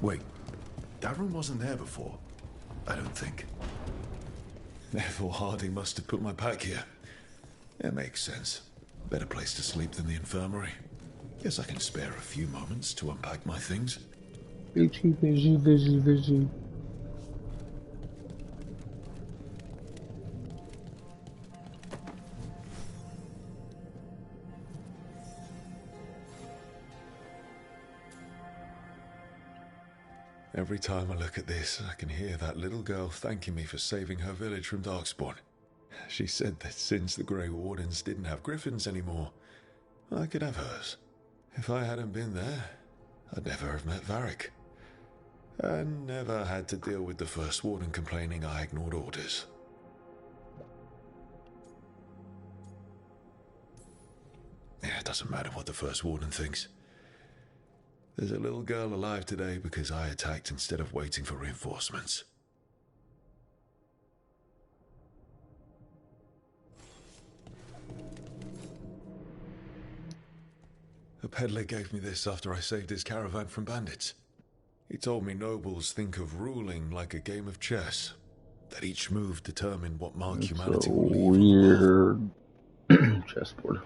Wait, that room wasn't there before. I don't think. Therefore, Harding must have put my pack here. It makes sense. Better place to sleep than the infirmary. Guess I can spare a few moments to unpack my things. Veggie. Every time I look at this, I can hear that little girl thanking me for saving her village from Darkspawn. She said that since the Grey Wardens didn't have griffins anymore, I could have hers. If I hadn't been there, I'd never have met Varric. And never had to deal with the First Warden complaining I ignored orders. Yeah, it doesn't matter what the First Warden thinks. There's a little girl alive today because I attacked instead of waiting for reinforcements. A peddler gave me this after I saved his caravan from bandits. He told me nobles think of ruling like a game of chess, that each move determined what mark humanity will leave on the board. Weird chessboard.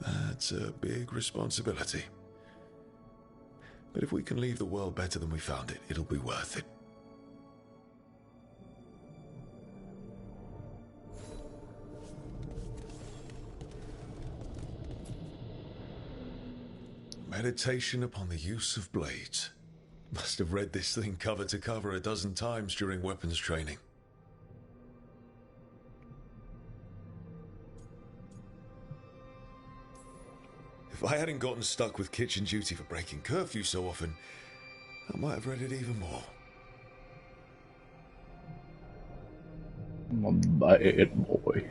That's a big responsibility. But if we can leave the world better than we found it, it'll be worth it. Meditation upon the use of blades. Must have read this thing cover to cover a dozen times during weapons training. If I hadn't gotten stuck with kitchen duty for breaking curfew so often, I might have read it even more. My bad boy.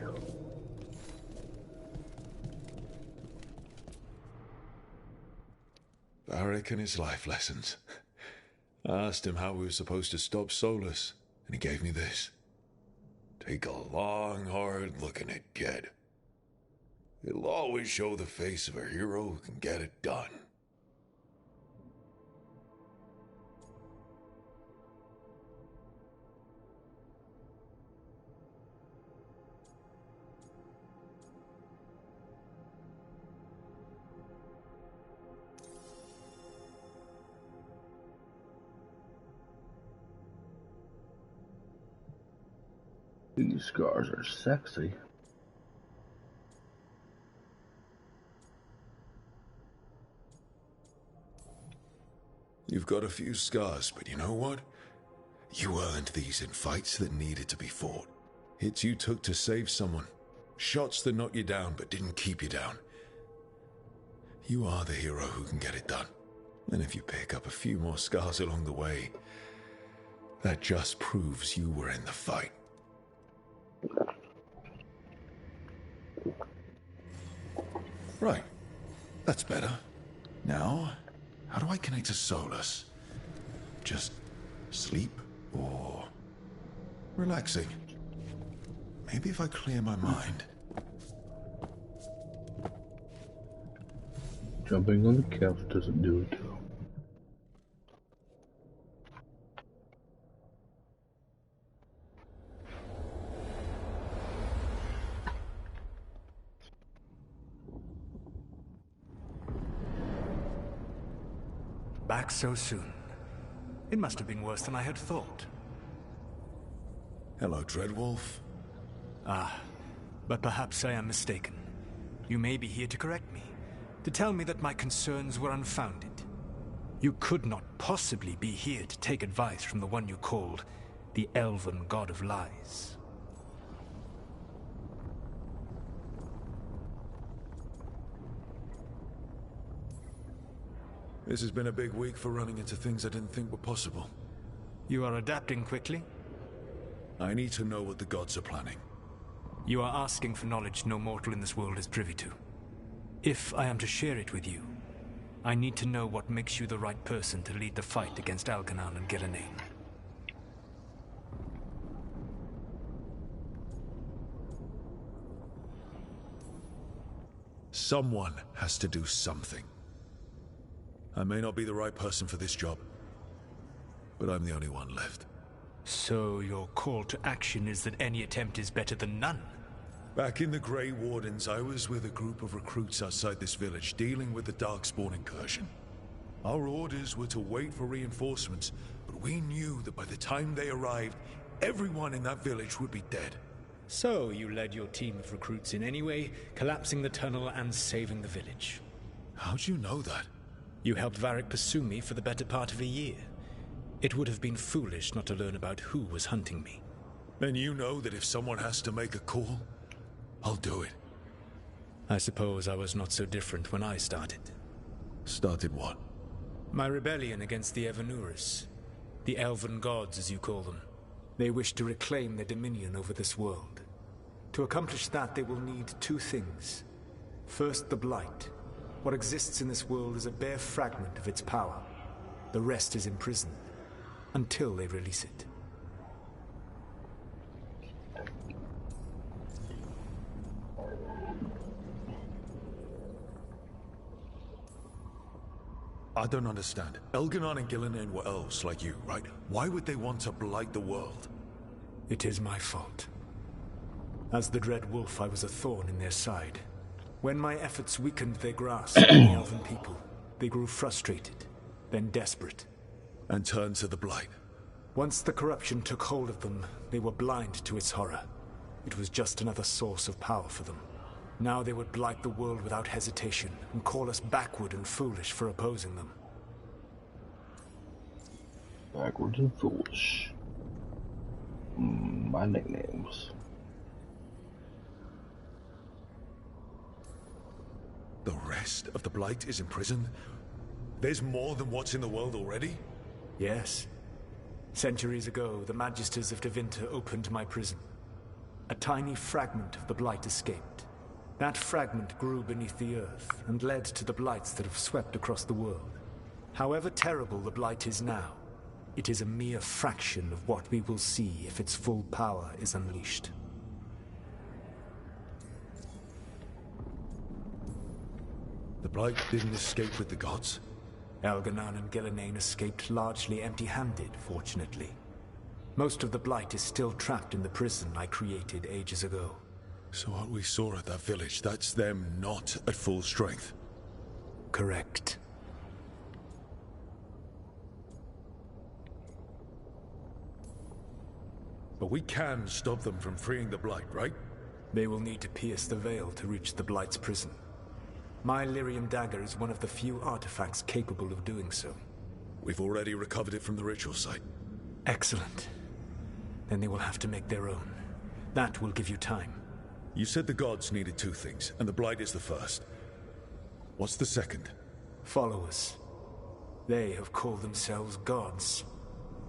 Varric and his life lessons. I asked him how we were supposed to stop Solus, and he gave me this. Take a long, hard look at it, kid. It'll always show the face of a hero who can get it done. These scars are sexy. You've got a few scars, but you know what? You earned these in fights that needed to be fought. Hits you took to save someone. Shots that knocked you down but didn't keep you down. You are the hero who can get it done. And if you pick up a few more scars along the way, that just proves you were in the fight. Right. That's better. Now, how do I connect to Solus? Just sleep or relaxing? Maybe if I clear my mind. Jumping on the couch doesn't do it. Back so soon. It must have been worse than I had thought. Hello, Dreadwolf. Ah, but perhaps I am mistaken. You may be here to correct me, to tell me that my concerns were unfounded. You could not possibly be here to take advice from the one you called the Elven God of Lies. This has been a big week for running into things I didn't think were possible. You are adapting quickly? I need to know what the gods are planning. You are asking for knowledge no mortal in this world is privy to. If I am to share it with you, I need to know what makes you the right person to lead the fight against Algernon and Gillenane. Someone has to do something. I may not be the right person for this job, but I'm the only one left. So your call to action is that any attempt is better than none? Back in the Grey Wardens, I was with a group of recruits outside this village dealing with the Darkspawn incursion. Our orders were to wait for reinforcements, but we knew that by the time they arrived, everyone in that village would be dead. So you led your team of recruits in any way, collapsing the tunnel and saving the village. How'd you know that? You helped Varric pursue me for the better part of a year. It would have been foolish not to learn about who was hunting me. Then you know that if someone has to make a call, I'll do it. I suppose I was not so different when I started. Started what? My rebellion against the Evanurus. The Elven Gods, as you call them. They wish to reclaim their dominion over this world. To accomplish that, they will need two things. First, the Blight. What exists in this world is a bare fragment of its power. The rest is imprisoned, until they release it. I don't understand. Elgernon and Gillenane were elves like you, right? Why would they want to blight the world? It is my fault. As the Dread Wolf, I was a thorn in their side. When my efforts weakened their grasp on the Elven people, they grew frustrated, then desperate. And turned to the Blight. Once the corruption took hold of them, they were blind to its horror. It was just another source of power for them. Now they would blight the world without hesitation, and call us backward and foolish for opposing them. Backwards and foolish. My nicknames. The rest of the Blight is imprisoned? There's more than what's in the world already? Yes. Centuries ago, the Magisters of Tevinter opened my prison. A tiny fragment of the Blight escaped. That fragment grew beneath the earth, and led to the Blights that have swept across the world. However terrible the Blight is now, it is a mere fraction of what we will see if its full power is unleashed. The Blight didn't escape with the gods? Elgernon and Gillenane escaped largely empty-handed, fortunately. Most of the Blight is still trapped in the prison I created ages ago. So what we saw at that village, that's them not at full strength? Correct. But we can stop them from freeing the Blight, right? They will need to pierce the veil to reach the Blight's prison. My Lyrium dagger is one of the few artifacts capable of doing so. We've already recovered it from the ritual site. Excellent. Then they will have to make their own. That will give you time. You said the gods needed two things, and the Blight is the first. What's the second? Followers. They have called themselves gods.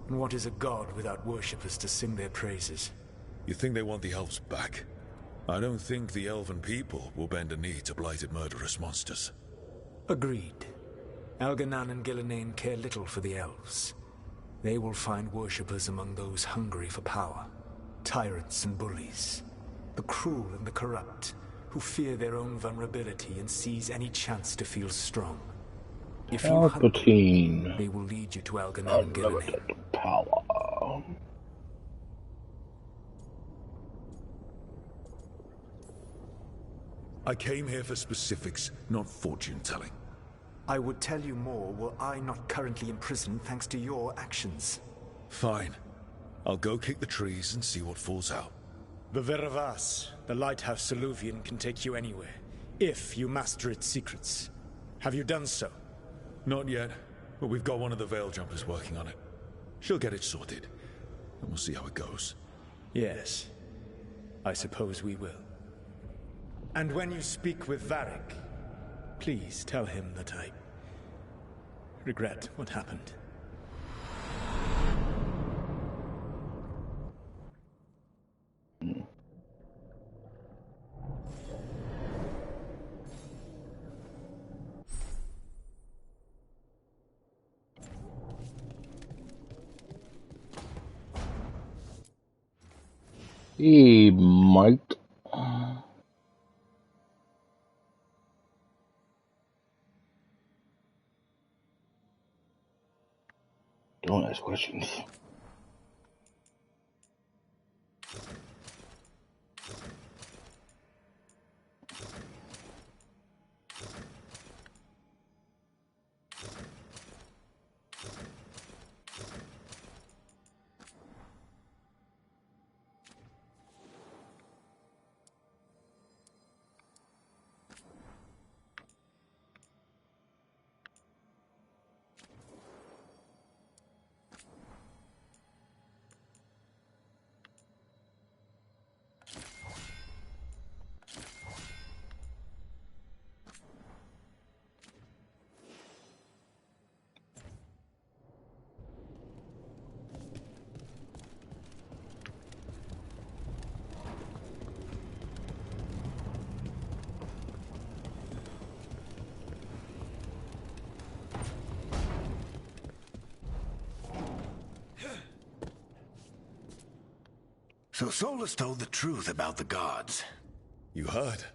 And what is a god without worshippers to sing their praises? You think they want the elves back? I don't think the elven people will bend a knee to blighted murderous monsters. Agreed. Elgernon and Gillenane care little for the elves. They will find worshippers among those hungry for power. Tyrants and bullies. The cruel and the corrupt, who fear their own vulnerability and seize any chance to feel strong. If you hunt them, they will lead you to Elgernon and Gillenane. Power. I came here for specifics, not fortune-telling. I would tell you more were I not currently imprisoned thanks to your actions. Fine. I'll go kick the trees and see what falls out. The Veravas, the lighthouse Soluvian, can take you anywhere, if you master its secrets. Have you done so? Not yet, but we've got one of the Veil Jumpers working on it. She'll get it sorted, and we'll see how it goes. Yes, I suppose we will. And when you speak with Varric, please tell him that I regret what happened. He might. Don't ask questions. So Solus told the truth about the gods. You heard?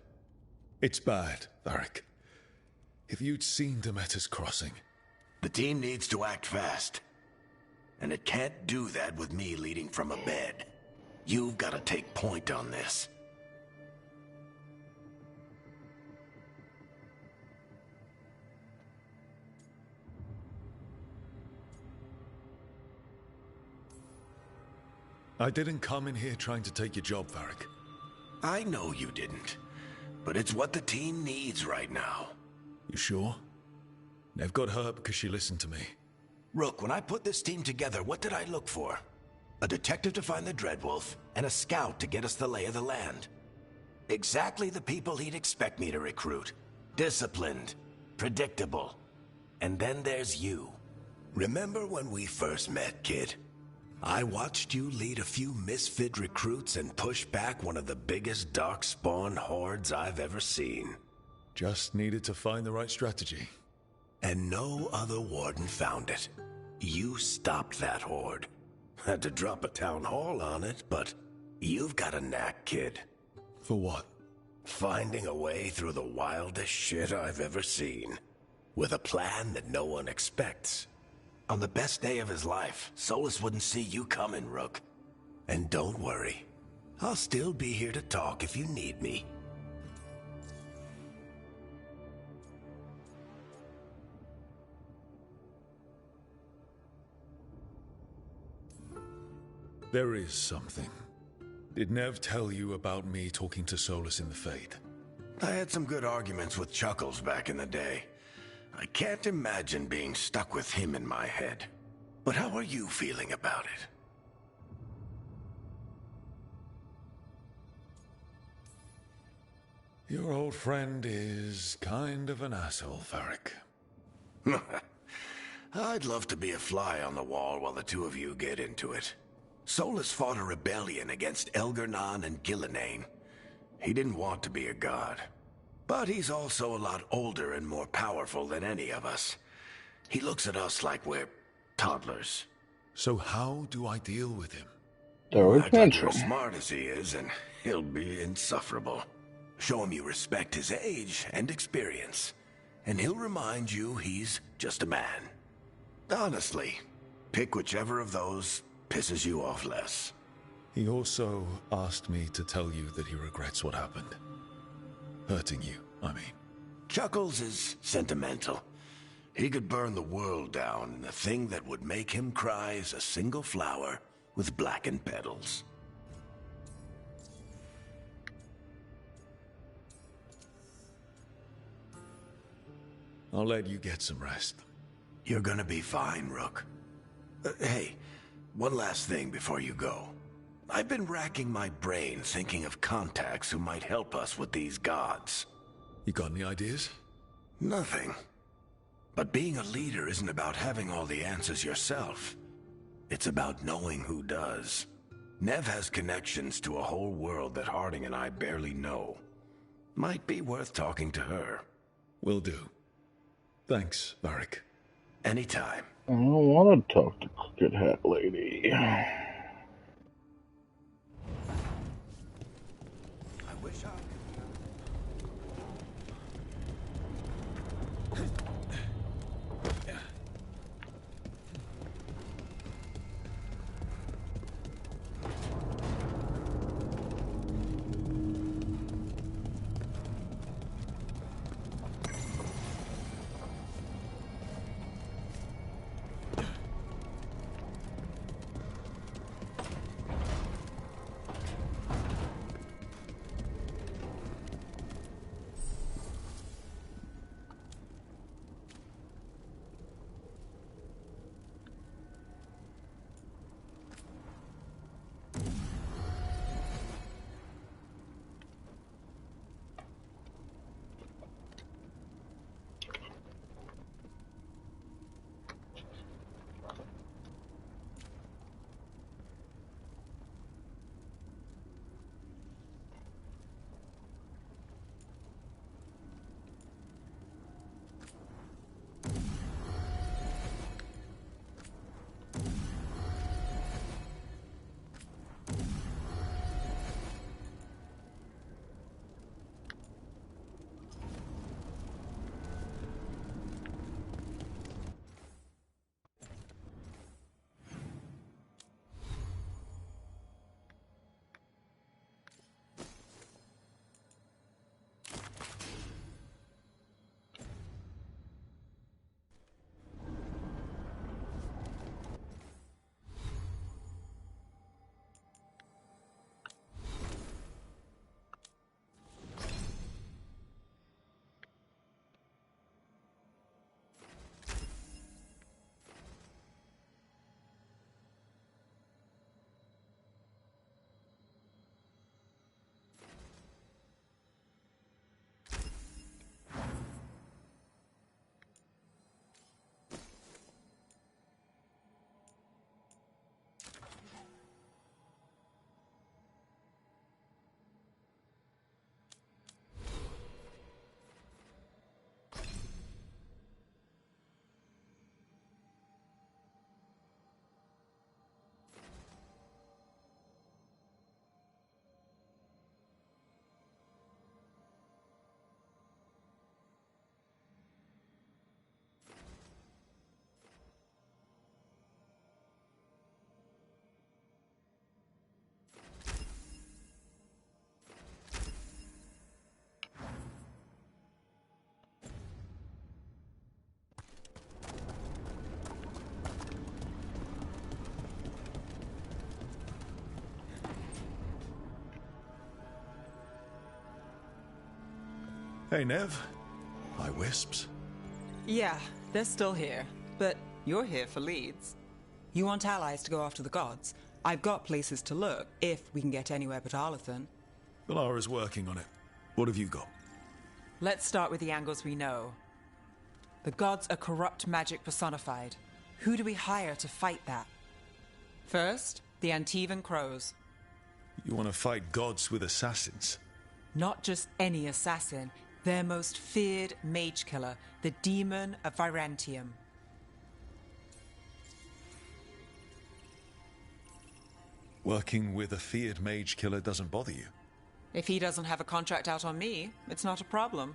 It's bad, Varric. If you'd seen Demeter's crossing... The team needs to act fast. And it can't do that with me leading from a bed. You've got to take point on this. I didn't come in here trying to take your job, Varric. I know you didn't. But it's what the team needs right now. You sure? Nev got hurt because she listened to me. Rook, when I put this team together, what did I look for? A detective to find the Dreadwolf, and a scout to get us the lay of the land. Exactly the people he'd expect me to recruit. Disciplined, predictable. And then there's you. Remember when we first met, kid? I watched you lead a few misfit recruits and push back one of the biggest darkspawn hordes I've ever seen. Just needed to find the right strategy. And no other warden found it. You stopped that horde. Had to drop a town hall on it, but you've got a knack, kid. For what? Finding a way through the wildest shit I've ever seen. With a plan that no one expects. On the best day of his life, Solus wouldn't see you coming, Rook. And don't worry. I'll still be here to talk if you need me. There is something. Did Nev tell you about me talking to Solus in the Fade? I had some good arguments with Chuckles back in the day. I can't imagine being stuck with him in my head. But how are you feeling about it? Your old friend is kind of an asshole, Varric. I'd love to be a fly on the wall while the two of you get into it. Solus fought a rebellion against Elgar'nan and Gillenane. He didn't want to be a god. But he's also a lot older and more powerful than any of us. He looks at us like we're toddlers. So how do I deal with him? Act like you're as smart as he is, and he'll be insufferable. Show him you respect his age and experience, and he'll remind you he's just a man. Honestly, pick whichever of those pisses you off less. He also asked me to tell you that he regrets what happened. Hurting you, I mean. Chuckles is sentimental. He could burn the world down, and the thing that would make him cry is a single flower with blackened petals. I'll let you get some rest. You're gonna be fine, Rook. Hey, one last thing before you go. I've been racking my brain thinking of contacts who might help us with these gods. You got any ideas? Nothing. But being a leader isn't about having all the answers yourself. It's about knowing who does. Nev has connections to a whole world that Harding and I barely know. Might be worth talking to her. Will do. Thanks, Varric. Anytime. I don't want to talk to Crooked Hat Lady. Hey, Nev. Hi, Wisps. Yeah, they're still here. But you're here for leads. You want allies to go after the gods? I've got places to look, if we can get anywhere but Arlathan. Valara's working on it. What have you got? Let's start with the angles we know. The gods are corrupt magic personified. Who do we hire to fight that? First, the Antivan Crows. You want to fight gods with assassins? Not just any assassin, their most feared mage killer, the Demon of Virantium. Working with a feared mage killer doesn't bother you? If he doesn't have a contract out on me, it's not a problem.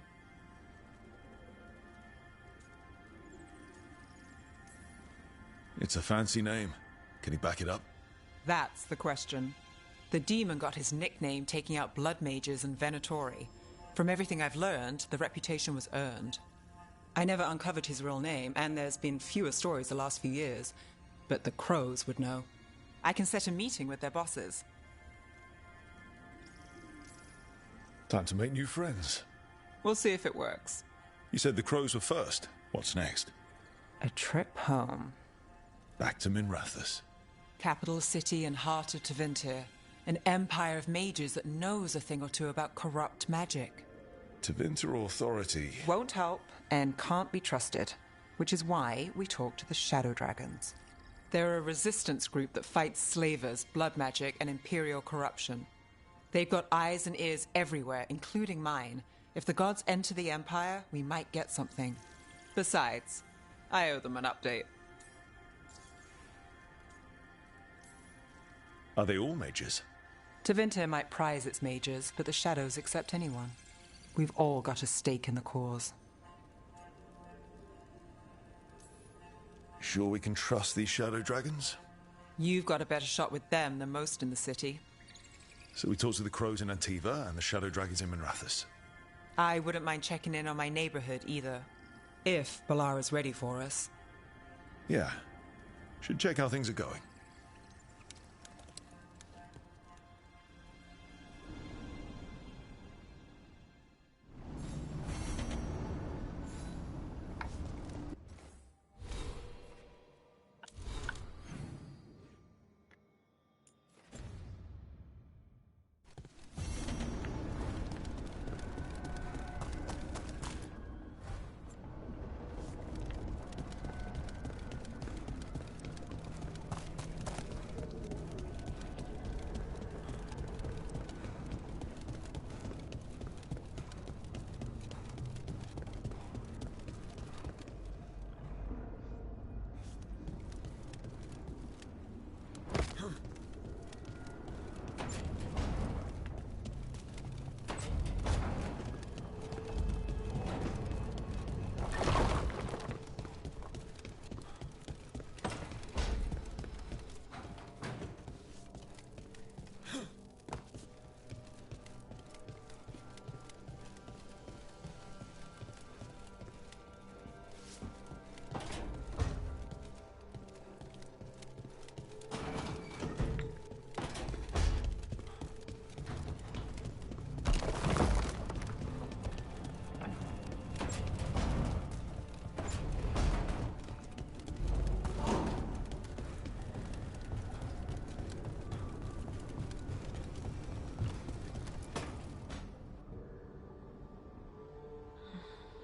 It's a fancy name. Can he back it up? That's the question. The demon got his nickname taking out blood mages and Venatori. From everything I've learned, the reputation was earned. I never uncovered his real name, and there's been fewer stories the last few years, but the Crows would know. I can set a meeting with their bosses. Time to make new friends. We'll see if it works. You said the Crows were first. What's next? A trip home. Back to Minrathous. Capital city and heart of Tevinter. An empire of mages that knows a thing or two about corrupt magic. Tevinter Authority. Won't help and can't be trusted, which is why we talk to the Shadow Dragons. They're a resistance group that fights slavers, blood magic, and imperial corruption. They've got eyes and ears everywhere, including mine. If the gods enter the empire, we might get something. Besides, I owe them an update. Are they all mages? Tevinter might prize its mages, but the Shadows accept anyone. We've all got a stake in the cause. Sure we can trust these Shadow Dragons? You've got a better shot with them than most in the city. So we talk to the Crows in Antiva and the Shadow Dragons in Minrathous. I wouldn't mind checking in on my neighborhood either. If Valara's ready for us. Yeah. Should check how things are going.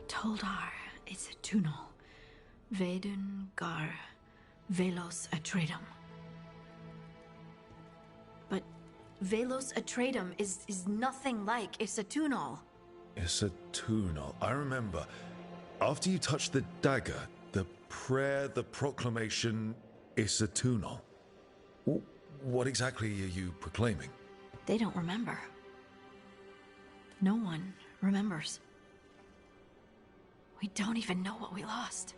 Toldar, it's a tunnel. Vedun gar velos atredum. But velos atredum is nothing like Isatunal. Isatunal. I remember. After you touched the dagger, the prayer, the proclamation, Isatunal. What exactly are you proclaiming? They don't remember. No one remembers. We don't even know what we lost.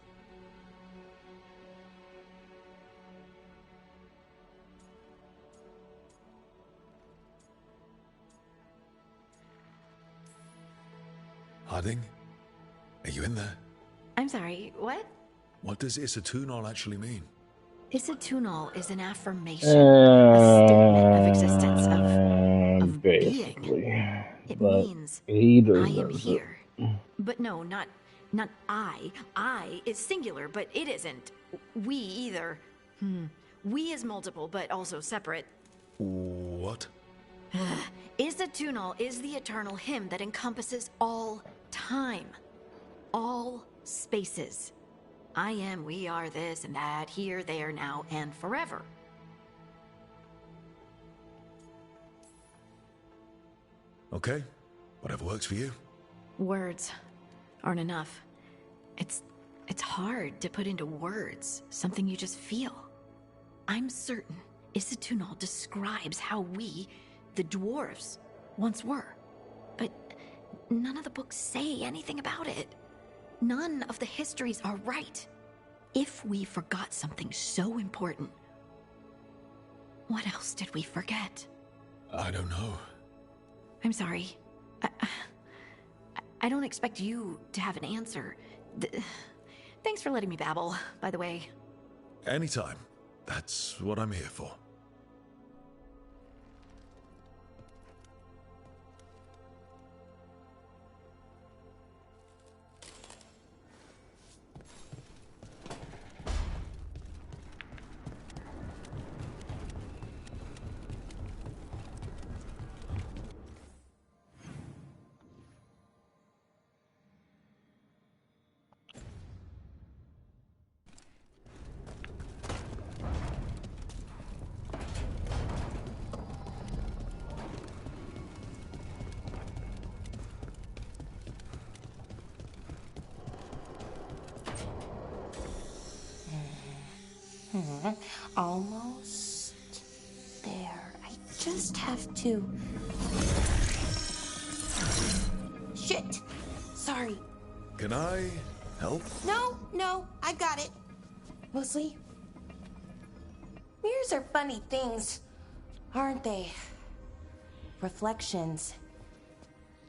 Harding? Are you in there? I'm sorry, what? What does Isatunal actually mean? Isatunal is an affirmation, a statement of existence, of being. Basically. It But means, he I am deserves it. here, But no, not I. I is singular, but it isn't. We either. We is multiple, but also separate. What? Isatunal is the eternal hymn that encompasses all time. All spaces. I am, we are, this and that, here, there, now, and forever. Okay, whatever works for you. Words aren't enough. It's hard to put into words something you just feel. I'm certain Isatunal describes how we, the dwarves, once were. But none of the books say anything about it. None of the histories are right. If we forgot something so important, what else did we forget? I don't know. I'm sorry. I don't expect you to have an answer. Thanks for letting me babble, by the way. Anytime. That's what I'm here for. Almost there. I just have to... Shit! Sorry. Can I help? No, I've got it. Mostly. Mirrors are funny things, aren't they? Reflections.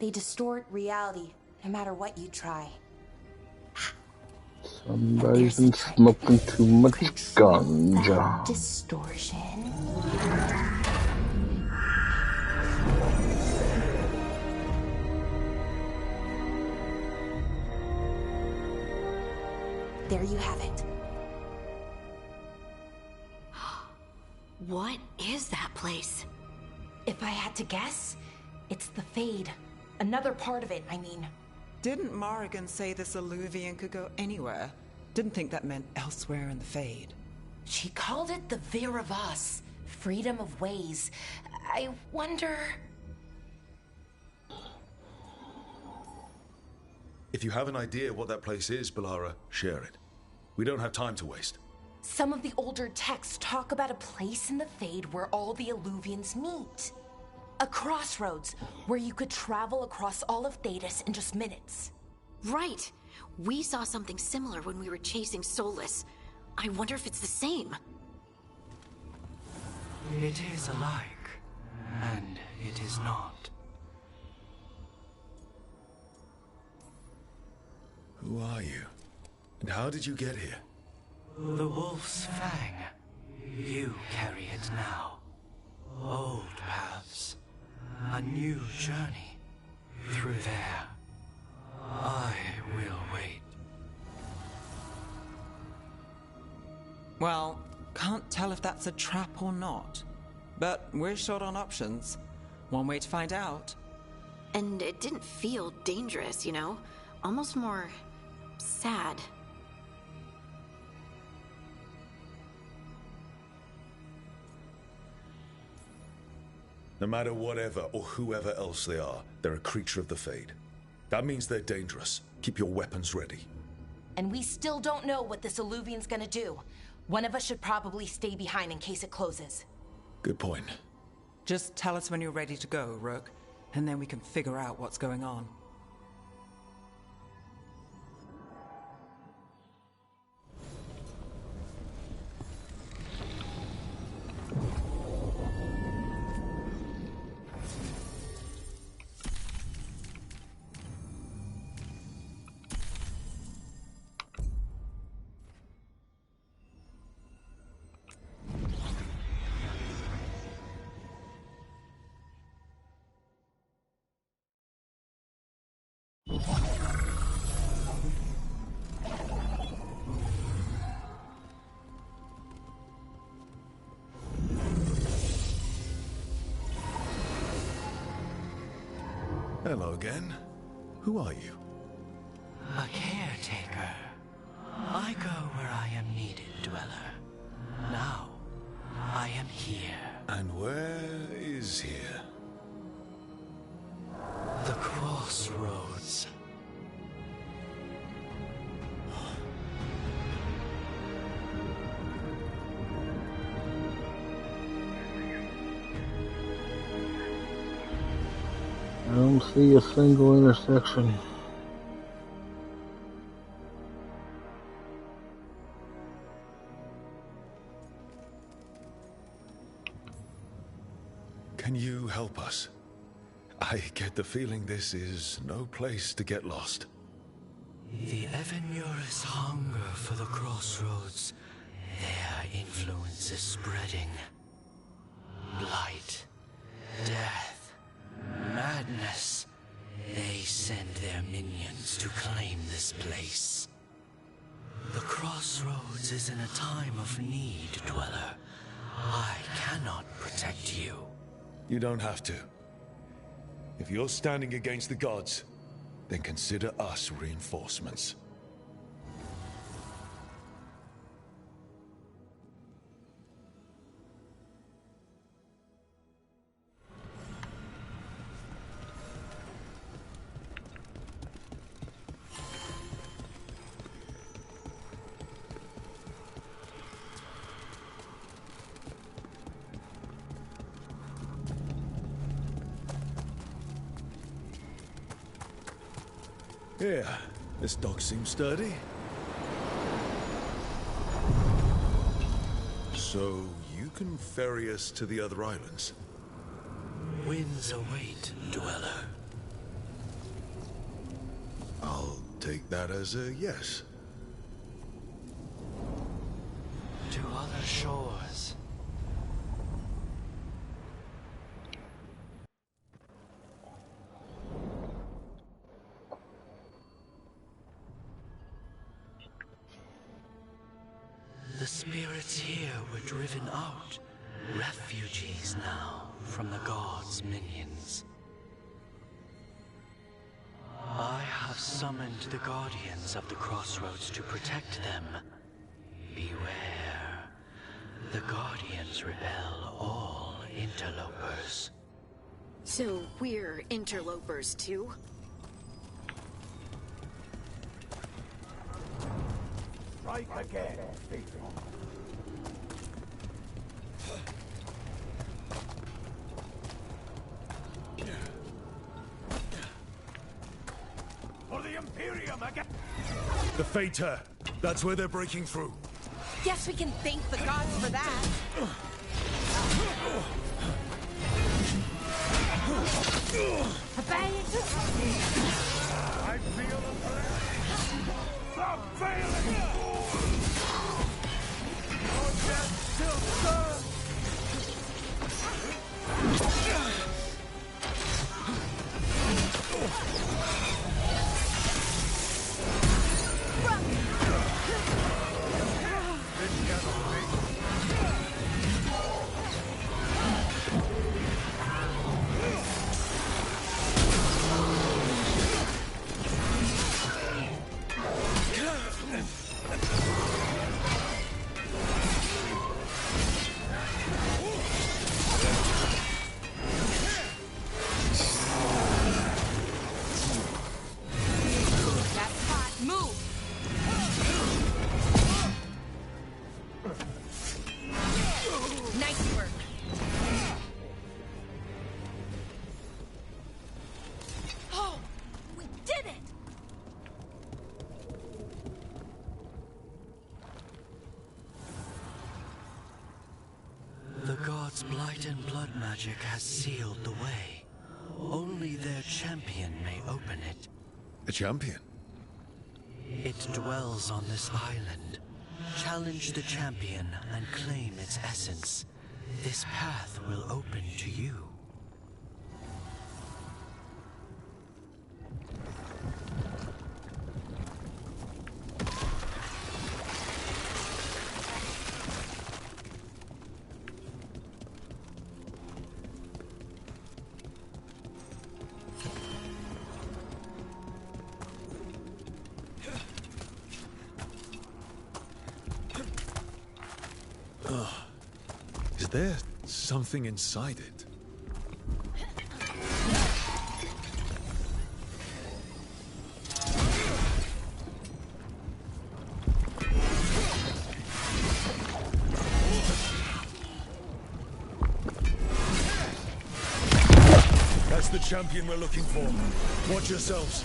They distort reality, no matter what you try. Somebody's been smoking too much ganja. Distortion. There you have it. What is that place? If I had to guess, it's the Fade. Another part of it, I mean. Didn't Morrigan say this Alluvian could go anywhere? Didn't think that meant elsewhere in the Fade. She called it the Viravas, freedom of ways. I wonder... If you have an idea what that place is, Balara, share it. We don't have time to waste. Some of the older texts talk about a place in the Fade where all the Alluvians meet. A crossroads where you could travel across all of Thedas in just minutes. Right. We saw something similar when we were chasing Solus. I wonder if it's the same. It is alike, and it is not. Who are you? And how did you get here? The Wolf's Fang. You carry it now. Old paths. A new journey. Through there. I will wait. Well, can't tell if that's a trap or not. But we're short on options. One way to find out. And it didn't feel dangerous, you know? Almost more... sad. No matter whatever or whoever else they are, they're a creature of the Fade. That means they're dangerous. Keep your weapons ready. And we still don't know what this Alluvian's gonna do. One of us should probably stay behind in case it closes. Good point. Just tell us when you're ready to go, Rook, and then we can figure out what's going on. Hello again. Who are you? A caretaker. I go where I am needed, Dweller. Now, I am here. And where is here? The crossroads. I don't see a single intersection. Can you help us? I get the feeling this is no place to get lost. The Evenur's hunger for the crossroads. Their influence is spreading. Blight, death, madness. They send their minions to claim this place. The crossroads is in a time of need, Dweller. I cannot protect you. You don't have to. If you're standing against the gods, then consider us reinforcements. Yeah, this dock seems sturdy. So, you can ferry us to the other islands? Winds await, Dweller. I'll take that as a yes. To other shores. The spirits here were driven out, refugees now from the gods' minions. I have summoned the guardians of the crossroads to protect them. Beware. The guardians repel all interlopers. So we're interlopers too? Strike again, faithful. For the Imperium again! The Fater! That's where they're breaking through. Guess we can thank the gods for that. I feel the threat! Stop failing! Your death still serves! Blight and blood magic has sealed the way. Only their champion may open it. A champion? It dwells on this island. Challenge the champion and claim its essence. This path will open to you. Is there something inside it? That's the champion we're looking for. Watch yourselves.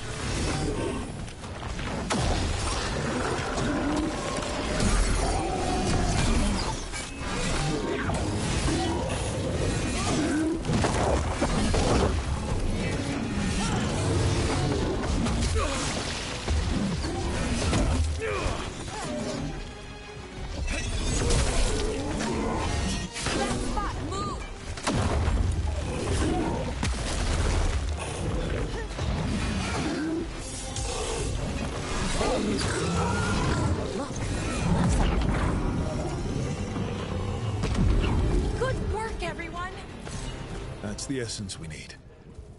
That's the essence we need.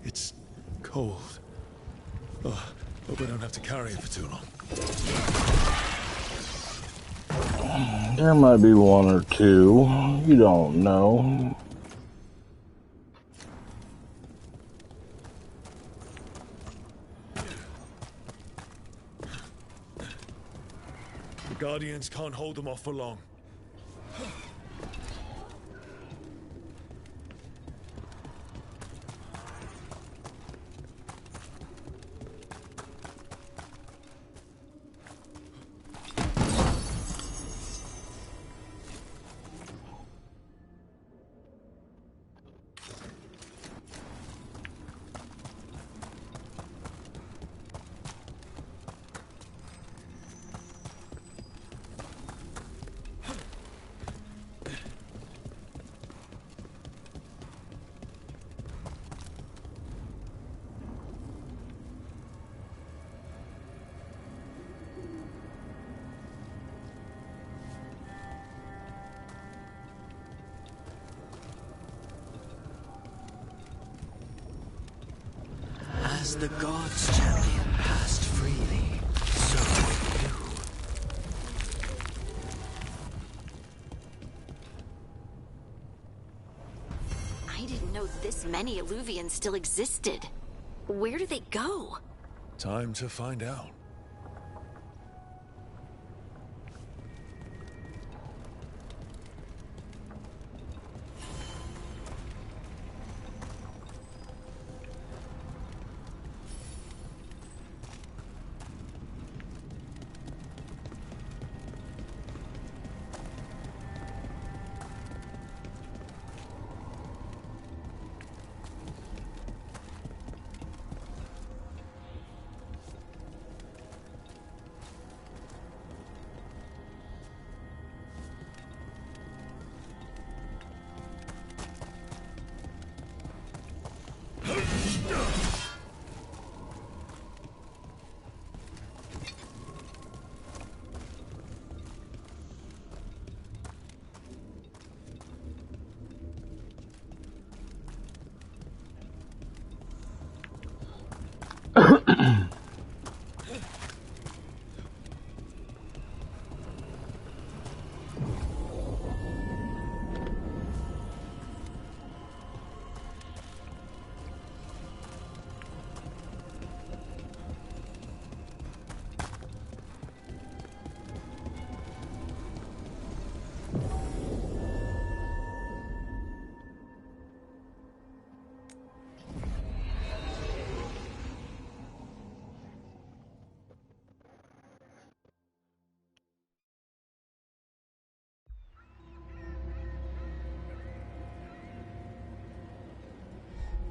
It's cold. Oh, hope I don't have to carry it for too long. There might be one or two. You don't know. The Guardians can't hold them off for long. As the gods' champion passed freely, so did you. I didn't know this many Illuvians still existed. Where do they go? Time to find out.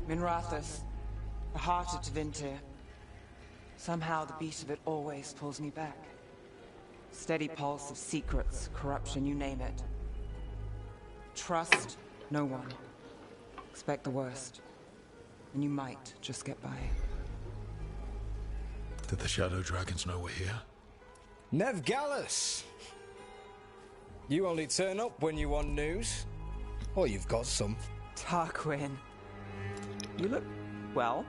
Minrathus, the heart of Tevinter. Somehow the beat of it always pulls me back. Steady pulse of secrets, corruption, you name it. Trust no one. Expect the worst. And you might just get by. Did the Shadow Dragons know we're here? Nev Gallus! You only turn up when you want news. Or you've got some. Tarquin. You look... well.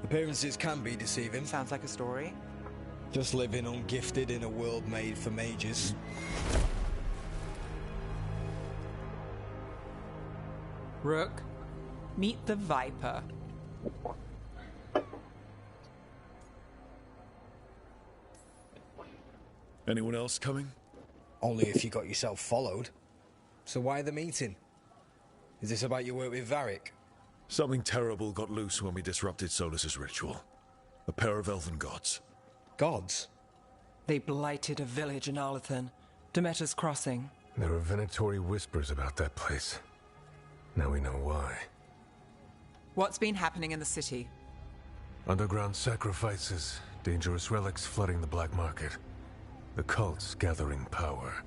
Appearances can be deceiving. Sounds like a story. Just living ungifted in a world made for mages. Rook, meet the Viper. Anyone else coming? Only if you got yourself followed. So why the meeting? Is this about your work with Varric? Something terrible got loose when we disrupted Solus's ritual. A pair of elven gods. Gods? They blighted a village in Arlathan, Demeter's Crossing. There were venatory whispers about that place. Now we know why. What's been happening in the city? Underground sacrifices, dangerous relics flooding the black market. The cults gathering power.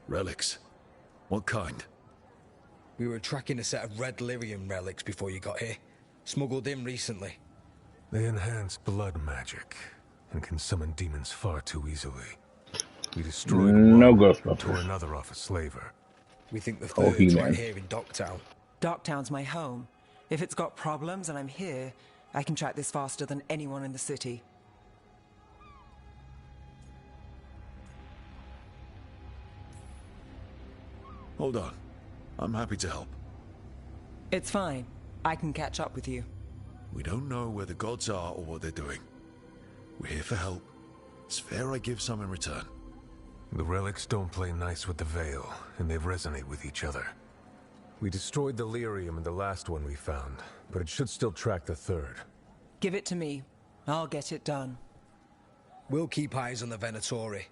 Relics? What kind? We were tracking a set of red lyrium relics before you got here. Smuggled in recently. They enhance blood magic and can summon demons far too easily. We destroyed one, tore another off a slaver. We think the third's right here in Docktown. Docktown's my home. If it's got problems and I'm here, I can track this faster than anyone in the city. Hold on. I'm happy to help. It's fine. I can catch up with you. We don't know where the gods are or what they're doing. We're here for help. It's fair I give some in return. The relics don't play nice with the Veil, and they resonate with each other. We destroyed the lyrium in the last one we found, but it should still track the third. Give it to me. I'll get it done. We'll keep eyes on the Venatori.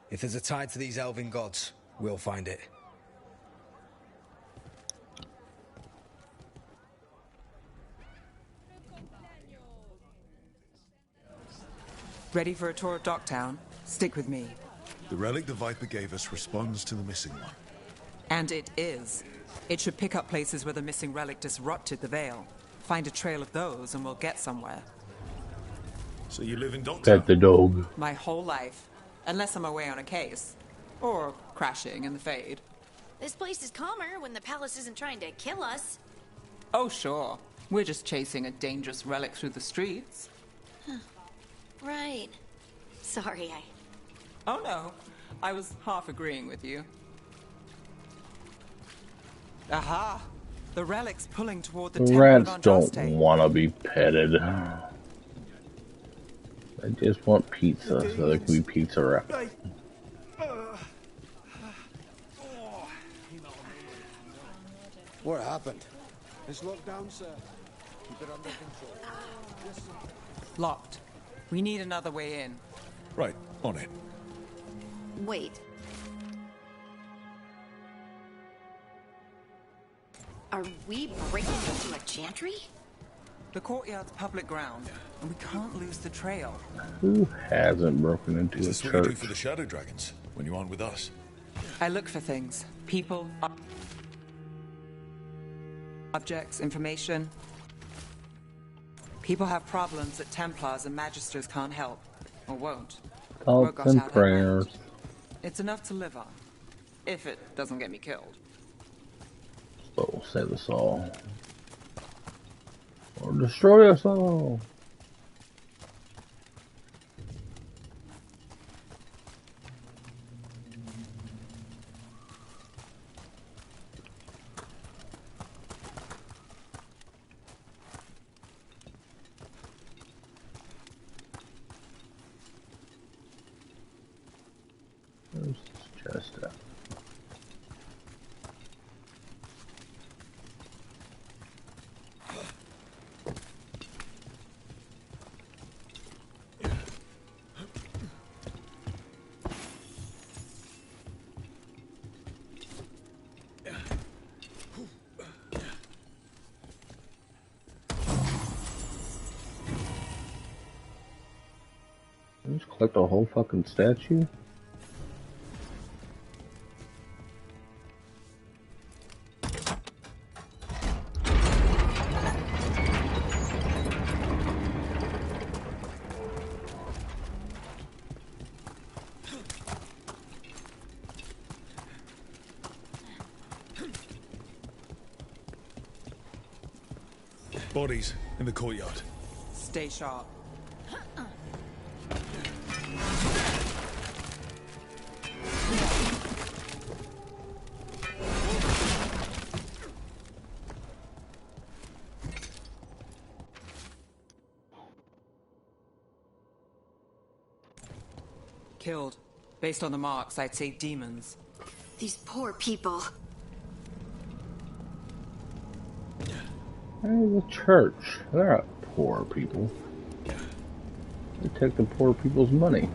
If there's a tie to these elven gods, we'll find it. Ready for a tour of Docktown? Stick with me. The relic the Viper gave us responds to the missing one. And it is. It should pick up places where the missing relic disrupted the Veil. Find a trail of those and we'll get somewhere. So you live in Docktown? Pet the dog. My whole life. Unless I'm away on a case. Or crashing in the Fade. This place is calmer when the palace isn't trying to kill us. Oh, sure. We're just chasing a dangerous relic through the streets. Right. Sorry, Oh no, I was half agreeing with you. Aha! The relic's pulling toward the temple Rats of don't Andraste. want to be petted. They just want pizza, so they can be pizza wrapped. What happened? It's locked down, sir. Keep it under control. Yes, sir. Locked. We need another way in. Right, on it. Wait. Are we breaking into a chantry? The courtyard's public ground, and we can't lose the trail. Who hasn't broken into Is a this what you do church? for the Shadow Dragons, when you aren't with us? I look for things. People, objects, information. People have problems that Templars and Magisters can't help. Or won't. Word Thoughts got and out that prayers. night. It's enough to live on. If it doesn't get me killed. So save us all. Or destroy us all. Where's this chest at? Just collect a whole fucking statue? Bodies in the courtyard. Stay sharp. Killed. Based on the marks, I'd say demons. These poor people. Hey, the church. They're not poor people. They take the poor people's money.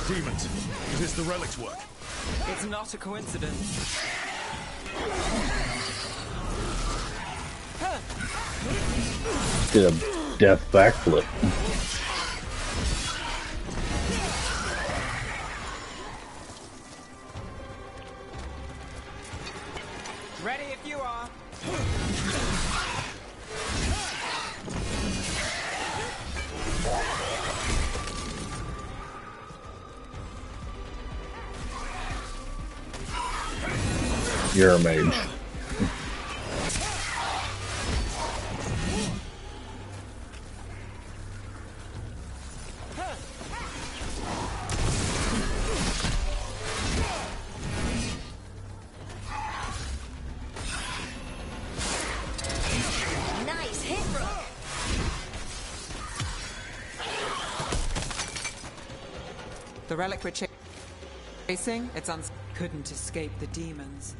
Demons. Is this the relic's work? It's not a coincidence. Did a death backflip. Ready if you are. You're a mage. Nice hit, bro. The relic we're chasing, couldn't escape the demons.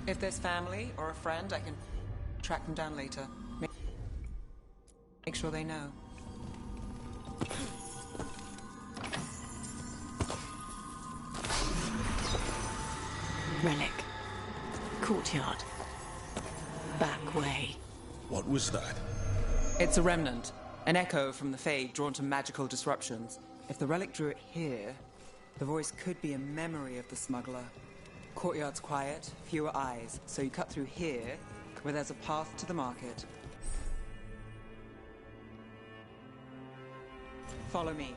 If there's family or a friend, I can track them down later. Make sure they know. Relic. Courtyard. Back way. What was that? It's a remnant. An echo from the Fade drawn to magical disruptions. If the relic drew it here, the voice could be a memory of the smuggler. Courtyard's quiet, fewer eyes, so you cut through here, where there's a path to the market. Follow me.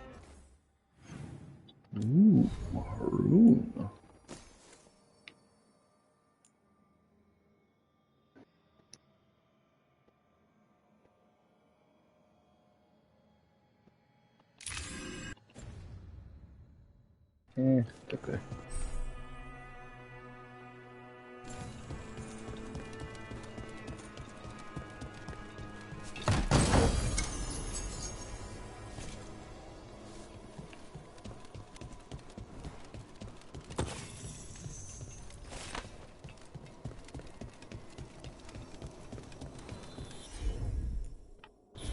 Ooh, maroon. Okay.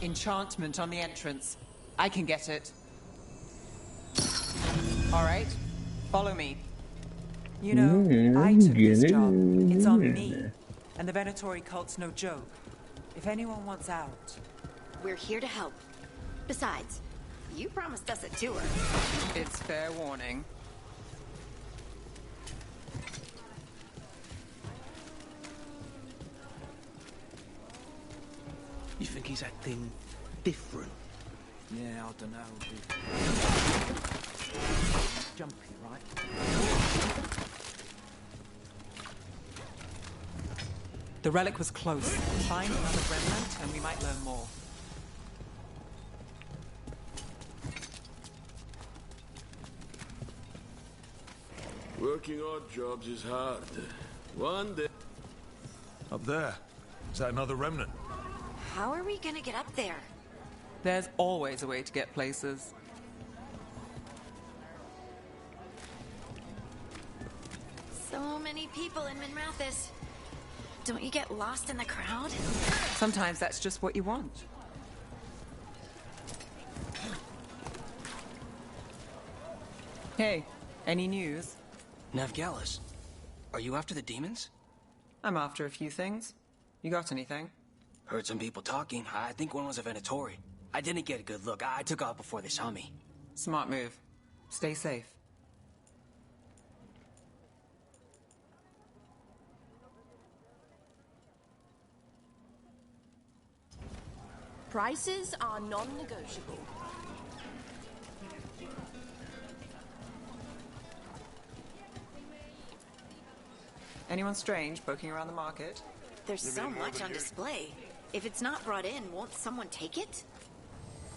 Enchantment on the entrance. I can get it. All right, follow me. You know, I took this job. It's on me. And the Venatori cult's no joke. If anyone wants out... We're here to help. Besides, you promised us a tour. It's fair warning. You think he's acting different? Yeah, I don't know. Jumpy, right? The relic was close. Find another remnant and we might learn more. Working odd jobs is hard. One day... Up there. Is that another remnant? How are we gonna get up there? There's always a way to get places. So many people in Minrathis. Don't you get lost in the crowd? Sometimes that's just what you want. Hey, any news? Navgalis, are you after the demons? I'm after a few things. You got anything? Heard some people talking. I think one was a Venatori. I didn't get a good look. I took off before they saw me. Smart move. Stay safe. Prices are non-negotiable. Anyone strange poking around the market? There's so much on display. If it's not brought in, won't someone take it?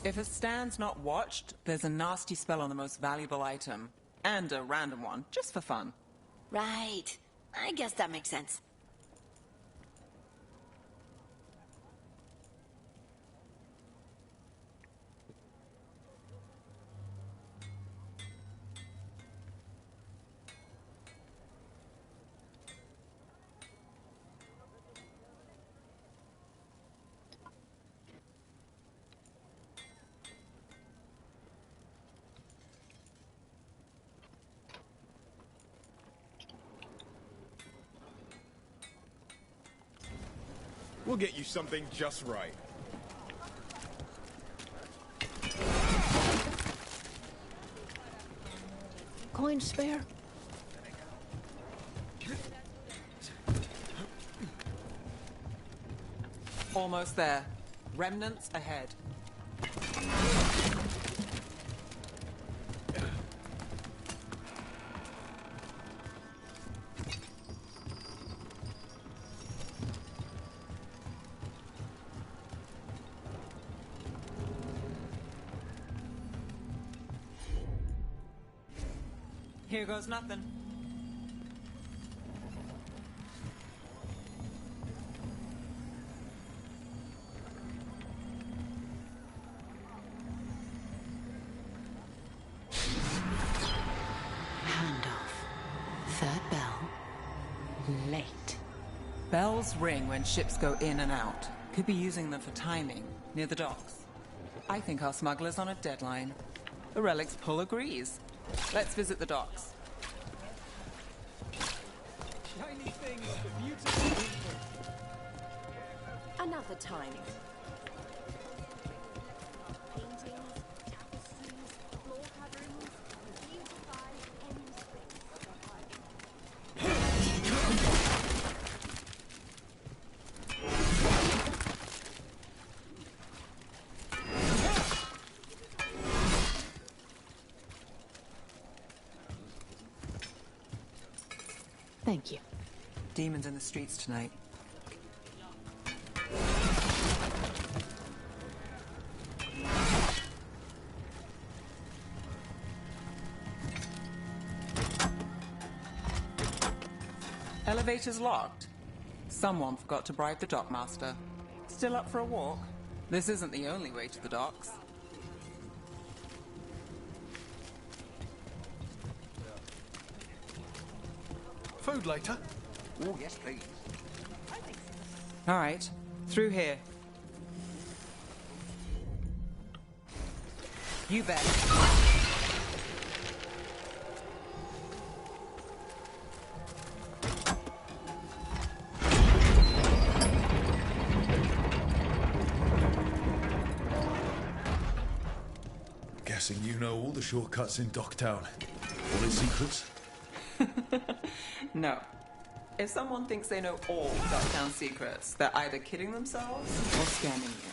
If a stand's not watched, there's a nasty spell on the most valuable item. And a random one, just for fun. Right. I guess that makes sense. We'll get you something just right. Coin spare? Almost there. Remnants ahead. Here goes nothing. Handoff. Third bell. Late. Bells ring when ships go in and out. Could be using them for timing, near the docks. I think our smuggler's on a deadline. The Relic's pull agrees. Let's visit the docks. Shiny things for beautiful people. Another time. Paintings, tapestries, floor coverings, beautify any Thank you. Demons in the streets tonight. Elevator's locked. Someone forgot to bribe the dockmaster. Still up for a walk? This isn't the only way to the docks. Food later? Oh, yes, please. All right, through here. You bet. Guessing you know all the shortcuts in Docktown. All its secrets? No. If someone thinks they know all Docktown secrets, they're either kidding themselves or scamming you.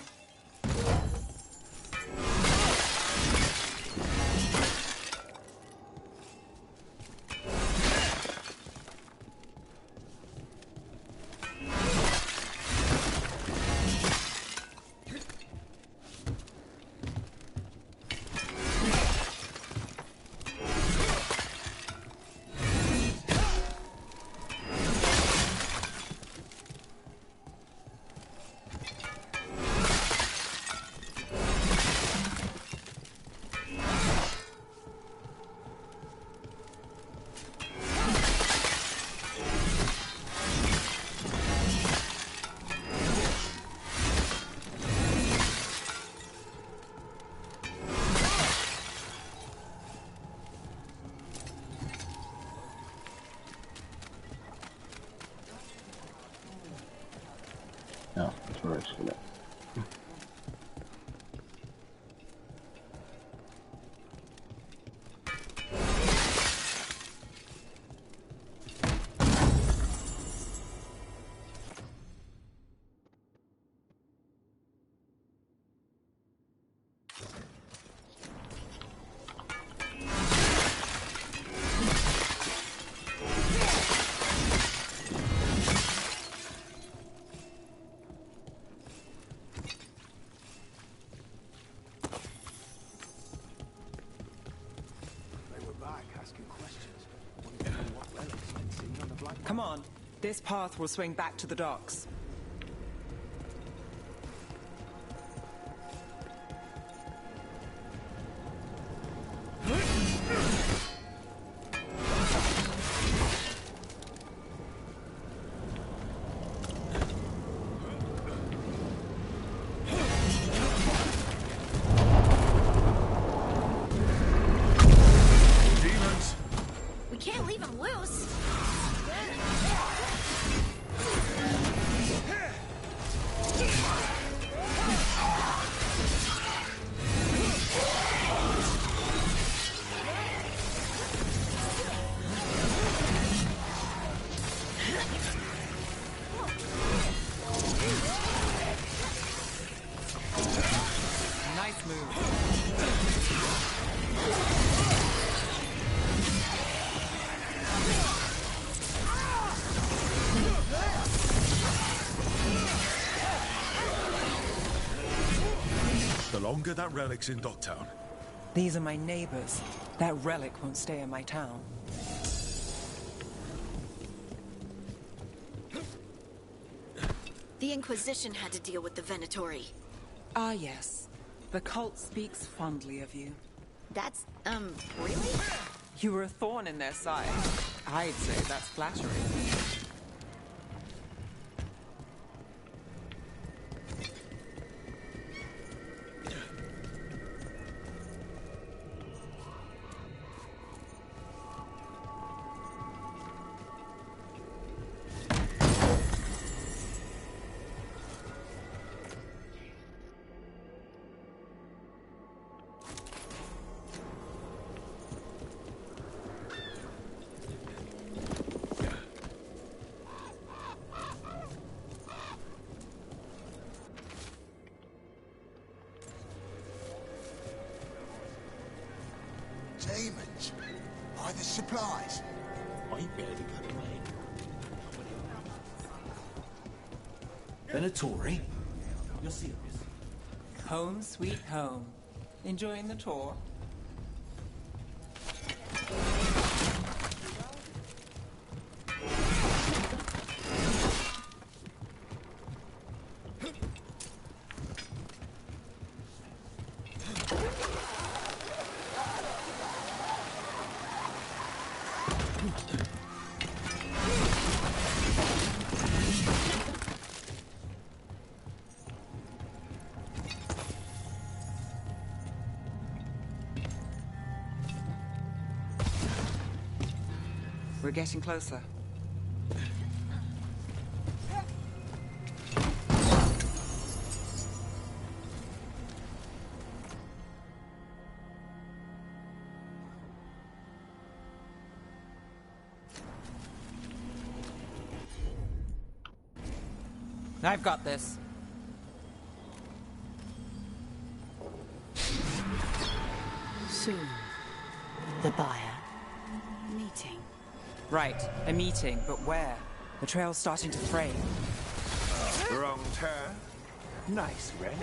No, that's where I should have. Come on. This path will swing back to the docks. We can't leave him loose. Nice move. The longer that relic's in Docktown. These are my neighbors. That relic won't stay in my town. The Inquisition had to deal with the Venatori. Ah, yes. The cult speaks fondly of you. That's, really? You were a thorn in their side. I'd say that's flattering. Demons. Buy the supplies. I ain't barely got away. Venatori? You're serious? Home sweet home. Enjoying the tour? We're getting closer. I've got this. Soon, the buyer. Meeting. Right, a meeting, but where? The trail's starting to fray. Wrong turn. Nice relic.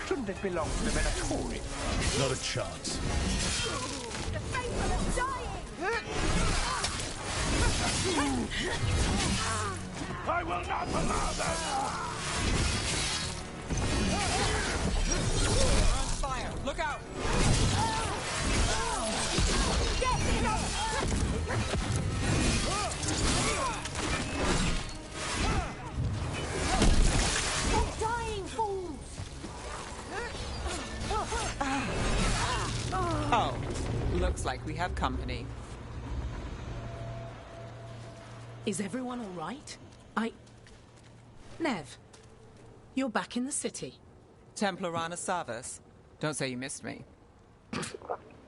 Shouldn't it belong to the Venatori? Not a chance. The faithful are dying! I will not allow them! On fire! Look out! Stop dying, fools! Oh, looks like we have company. Is everyone all right? Nev, you're back in the city. Templar Rana Savas. Don't say you missed me.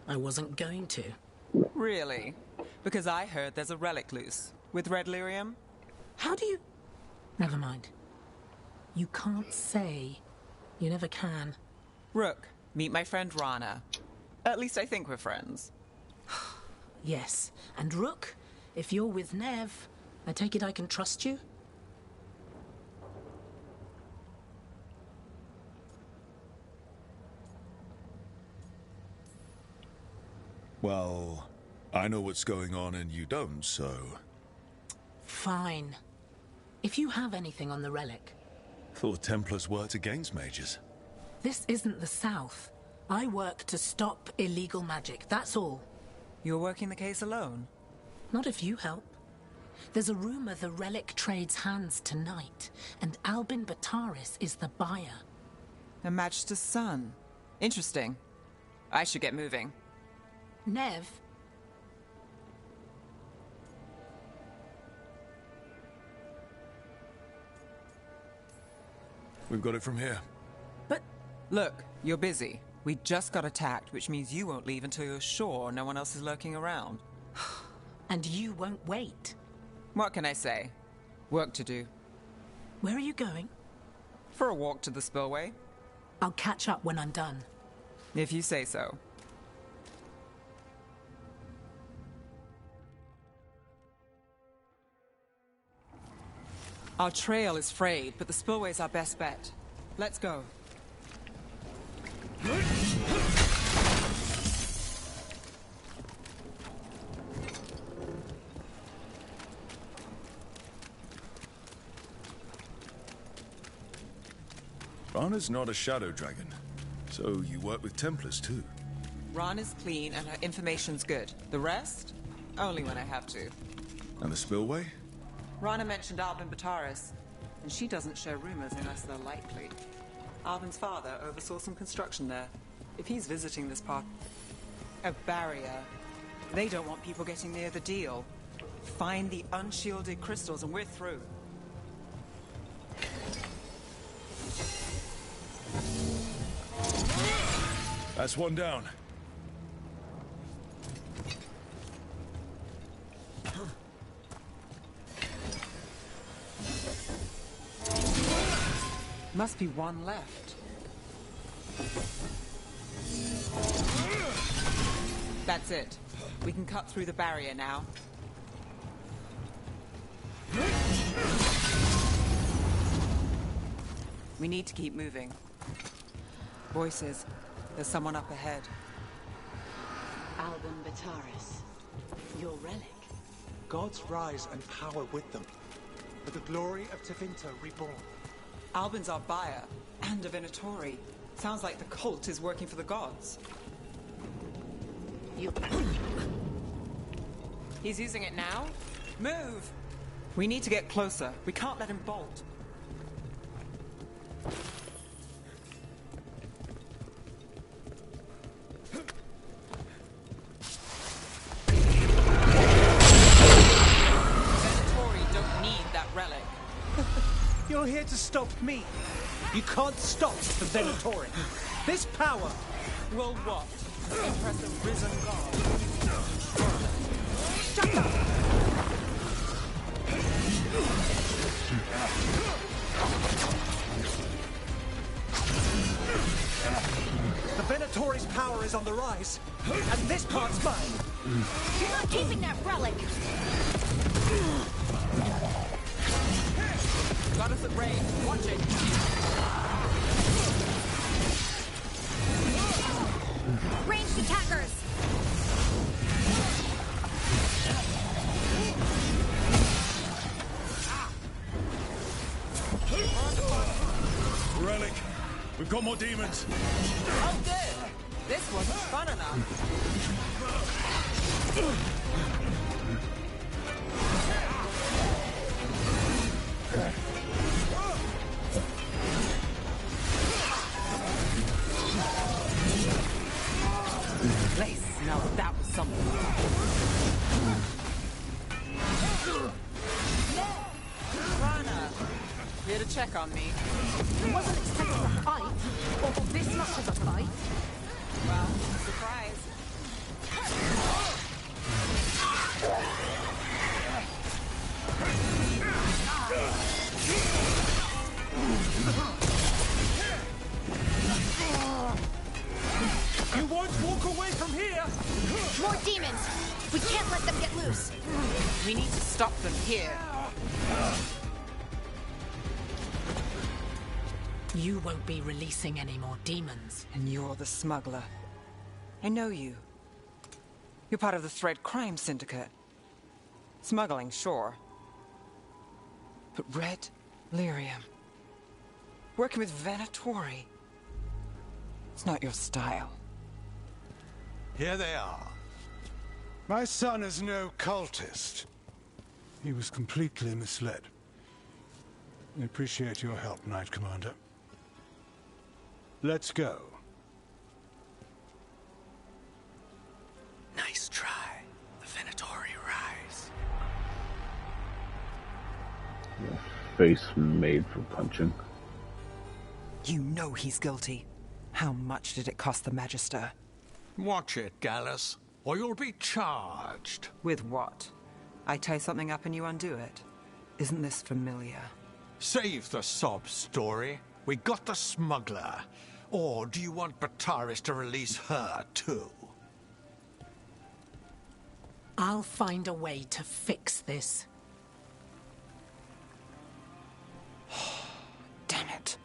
I wasn't going to. Really? Because I heard there's a relic loose. With red lyrium? How do you... Never mind. You can't say. You never can. Rook, meet my friend Rana. At least I think we're friends. Yes. And Rook, if you're with Nev, I take it I can trust you? Well, I know what's going on and you don't, so... Fine. If you have anything on the relic... Thought Templars worked against mages. This isn't the South. I work to stop illegal magic, that's all. You're working the case alone? Not if you help. There's a rumor the relic trades hands tonight, and Albin Bataris is the buyer. Her Majesty's son. Interesting. I should get moving. Nev? We've got it from here. But... Look, you're busy. We just got attacked, which means you won't leave until you're sure no one else is lurking around. And you won't wait. What can I say? Work to do. Where are you going? For a walk to the spillway. I'll catch up when I'm done. If you say so. Our trail is frayed, but the spillway's our best bet. Let's go. Rana's not a shadow dragon, so you work with Templars too. Rana's clean and her information's good. The rest? Only when I have to. And the spillway? Rana mentioned Albin Bataris, and she doesn't share rumors unless they're likely. Albin's father oversaw some construction there. If he's visiting this part... A barrier. They don't want people getting near the deal. Find the unshielded crystals and we're through. That's one down. Must be one left. That's it. We can cut through the barrier now. We need to keep moving. Voices. There's someone up ahead. Albin Bataris. Your relic. Gods rise and power with them. For the glory of Tevinter reborn. Albin's our buyer, and a Venatori. Sounds like the cult is working for the gods. You... He's using it now? Move! We need to get closer. We can't let him bolt. Venatori don't need that relic. You're here to stop me. You can't stop the Venatori. This power will what? Impress a risen god. Shut up! The Venatori's power is on the rise, and this part's mine. You're not keeping that relic. Got us at range. Watch it. Ranged attackers. Relic. We've got more demons. Oh, good. This wasn't fun enough. Place. Now that was something. Rana, here to check on me. I wasn't expecting a fight, or this much of a fight. Well, surprise. You won't walk away from here! More demons! We can't let them get loose. We need to stop them here. You won't be releasing any more demons. And you're the smuggler. I know you. You're part of the Thread Crime Syndicate. Smuggling, sure. But red lyrium. Working with Venatori. It's not your style. Here they are. My son is no cultist. He was completely misled. I appreciate your help, Knight Commander. Let's go. Nice try. The Venatori rise. Yeah, face made for punching. You know he's guilty. How much did it cost the Magister? Watch it, Gallus, or you'll be charged. With what? I tie something up and you undo it. Isn't this familiar? Save the sob story. We got the smuggler. Or do you want Bataris to release her, too? I'll find a way to fix this. Damn it.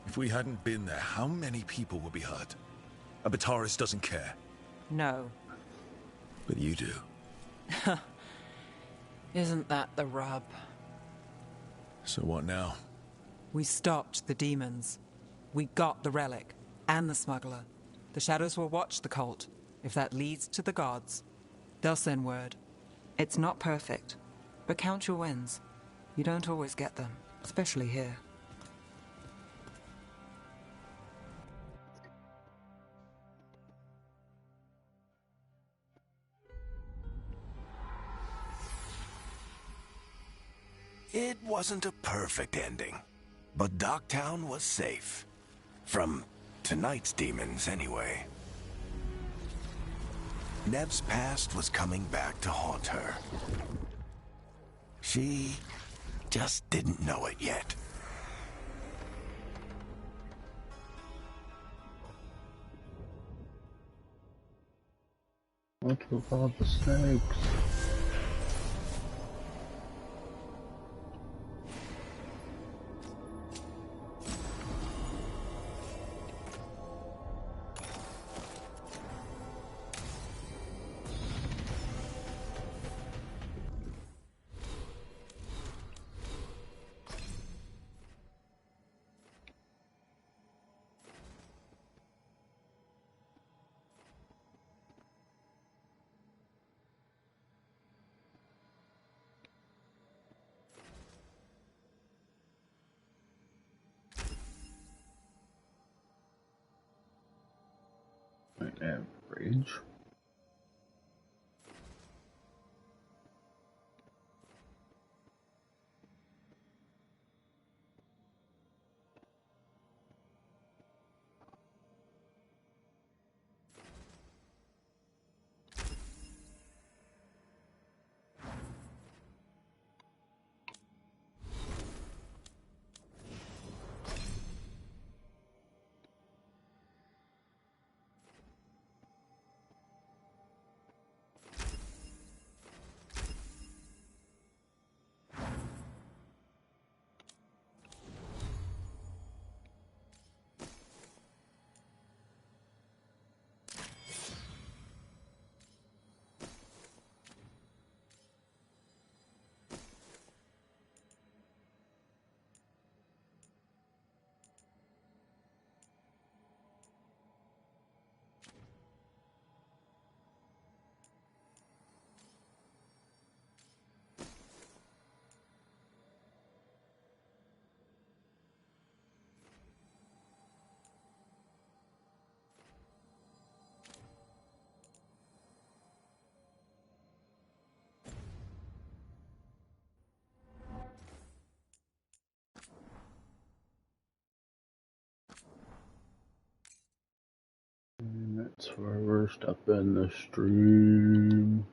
If we hadn't been there, how many people would be hurt? Bataris doesn't care. No. But you do. Isn't that the rub? So what now? We stopped the demons. We got the relic. And the smuggler. The shadows will watch the cult. If that leads to the gods, they'll send word. It's not perfect, but count your wins. You don't always get them, especially here. It wasn't a perfect ending, but Docktown was safe. From tonight's demons, anyway. Nev's past was coming back to haunt her. She just didn't know it yet. What about the snakes? Average. And that's where we're stopping the stream.